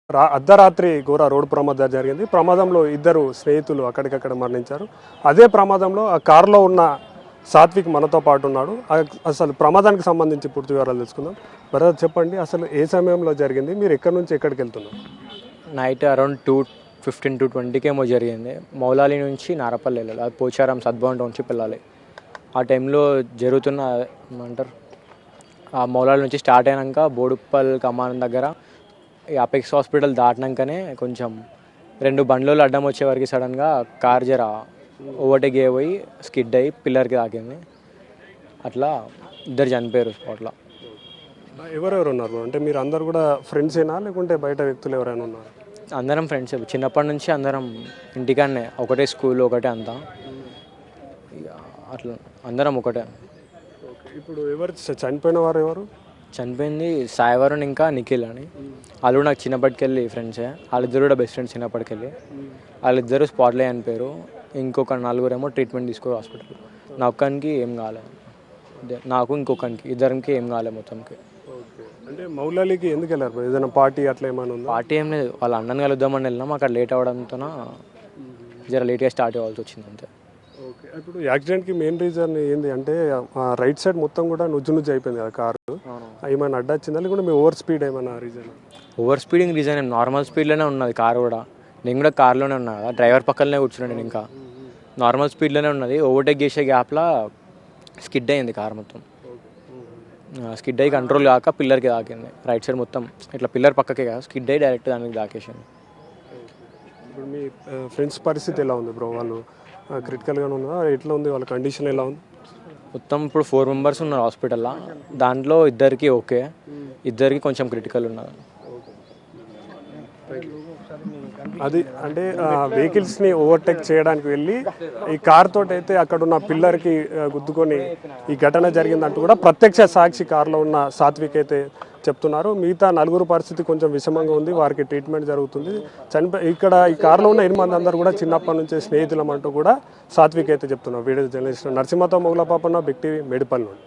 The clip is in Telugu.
అర్ధరాత్రి ఘోర రోడ్డు ప్రమాదం జరిగింది. ప్రమాదంలో ఇద్దరు స్నేహితులు అక్కడికక్కడ మరణించారు. అదే ప్రమాదంలో ఆ కారులో ఉన్న సాత్విక్ మనతో పాటు ఉన్నాడు. అసలు ప్రమాదానికి సంబంధించి పూర్తి వివరాలు తెలుసుకుందాం. బ్రదర్ చెప్పండి, అసలు ఏ సమయంలో జరిగింది, మీరు ఎక్కడి నుంచి ఎక్కడికి వెళ్తున్నారు? నైట్ అరౌండ్ 2:15 to 20కి ఏమో జరిగింది. మౌలాలి నుంచి నారపల్లి వెళ్ళాలి, అది పోచారం సద్భవన్ టౌన్షిప్ వెళ్ళాలి. ఆ టైంలో జరుగుతున్న ఏమంటారు, ఆ మౌలాలి నుంచి స్టార్ట్ అయినాక బోడుప్పల్ కమాన్ దగ్గర ఈ అపెక్స్ హాస్పిటల్ దాటినాకనే కొంచెం 2 బండ్లు అడ్డం వచ్చే వరకు సడన్గా కార్ జర ఓవర్టేక్ అయిపోయి స్కిడ్ అయ్యి పిల్లర్కి తాకింది. అట్లా ఇద్దరు చనిపోయారు స్పాట్లో. ఎవరెవరు ఉన్నారు అంటే మీరు అందరు కూడా ఫ్రెండ్సేనా లేకుంటే బయట వ్యక్తులు ఎవరైనా ఉన్నారు? అందరం ఫ్రెండ్స్, చిన్నప్పటి నుంచి అందరం ఇంటికాడనే, ఒకటే స్కూల్ ఒకటే అంతా, ఇక అట్లా అందరం ఒకటే. ఇప్పుడు ఎవరు చనిపోయిన వారు ఎవరు? చనిపోయింది సాయివరుణ్ ఇంకా నిఖిల్ అని. వాళ్ళు నాకు చిన్నప్పటికెళ్ళి ఫ్రెండ్సే. వాళ్ళిద్దరు కూడా బెస్ట్ ఫ్రెండ్స్ చిన్నప్పటికెళ్ళి. వాళ్ళిద్దరు స్పాట్లో చనిపోయారు. ఇంకొక 4 ఏమో ట్రీట్మెంట్ తీసుకోరు హాస్పిటల్. నా ఒక్కనికి ఏం కాలేదు, నాకు ఇంకొకరికి ఇద్దరికి ఏం కాలేదు మొత్తంకి. అంటే మౌలాలికి ఎందుకు వెళ్ళారు? ఏదైనా పార్టీ అట్లా ఏమైనా ఉందా? పార్టీ ఏం లేదు, వాళ్ళ అన్నని కలుద్దామని వెళ్ళినాం. అక్కడ లేట్ అవ్వడంతో జర లేట్గా స్టార్ట్ అవ్వాల్సి వచ్చింది అంతే. ఓకే, ఇప్పుడు యాక్సిడెంట్కి మెయిన్ రీజన్ ఏంది అంటే రైట్ సైడ్ మొత్తం కూడా నుజ్జు అయిపోయింది కదా కారు. ఏమైనా అడ్డా వచ్చిందా లేకుంటే మీ ఓవర్ స్పీడ్ ఏమైనా రీజన్? ఓవర్ స్పీడింగ్ రీజన్ ఏం, నార్మల్ స్పీడ్లోనే ఉన్నది కారు కూడా. నేను కూడా కార్లోనే ఉన్నా కదా, డ్రైవర్ పక్కనే కూర్చున్నాను నేను. ఇంకా నార్మల్ స్పీడ్లోనే ఉన్నది. ఓవర్టేక్ చేసే గ్యాప్లో స్కిడ్ అయింది కారు మొత్తం. స్కిడ్ అయ్యి కంట్రోల్ కాక పిల్లర్కి తాకింది. రైట్ సైడ్ మొత్తం ఇట్లా పిల్లర్ పక్కకే కదా, స్కిడ్ అయ్యి డైరెక్ట్ దానికి తాకేసింది. ఇప్పుడు మీ ఫ్రెండ్స్ పరిస్థితి ఎలా ఉంది బ్రో? వాళ్ళు క్రిటికల్గానే ఉందా? ఎట్లా ఉంది వాళ్ళ కండిషన్, ఎలా ఉంది? మొత్తం ఇప్పుడు 4 మెంబర్స్ ఉన్నారు హాస్పిటల్లో. దాంట్లో ఇద్దరికి ఓకే, ఇద్దరికి కొంచెం క్రిటికల్ ఉన్నారు. అది అంటే వెహికల్స్ని ఓవర్టేక్ చేయడానికి వెళ్ళి ఈ కార్ తోటి అయితే అక్కడ ఉన్న పిల్లర్కి గుద్దుకొని ఈ ఘటన జరిగిందంటూ కూడా ప్రత్యక్ష సాక్షి కారులో ఉన్న సాత్విక్ అయితే చెప్తున్నారు. మిగతా 4 పరిస్థితి కొంచెం విషమంగా ఉంది, వారికి ట్రీట్మెంట్ జరుగుతుంది. ఇక్కడ ఈ కారులో ఉన్న 8 మంది అందరూ కూడా చిన్నప్పటి నుంచే స్నేహితులం అంటూ కూడా సాత్విక్ అయితే చెప్తున్నారు. వీడియో జర్నలిస్ట్ నరసింహతో మొగలపాపన్న, బిగ్ టీవీ, మేడిపల్లి నుండి.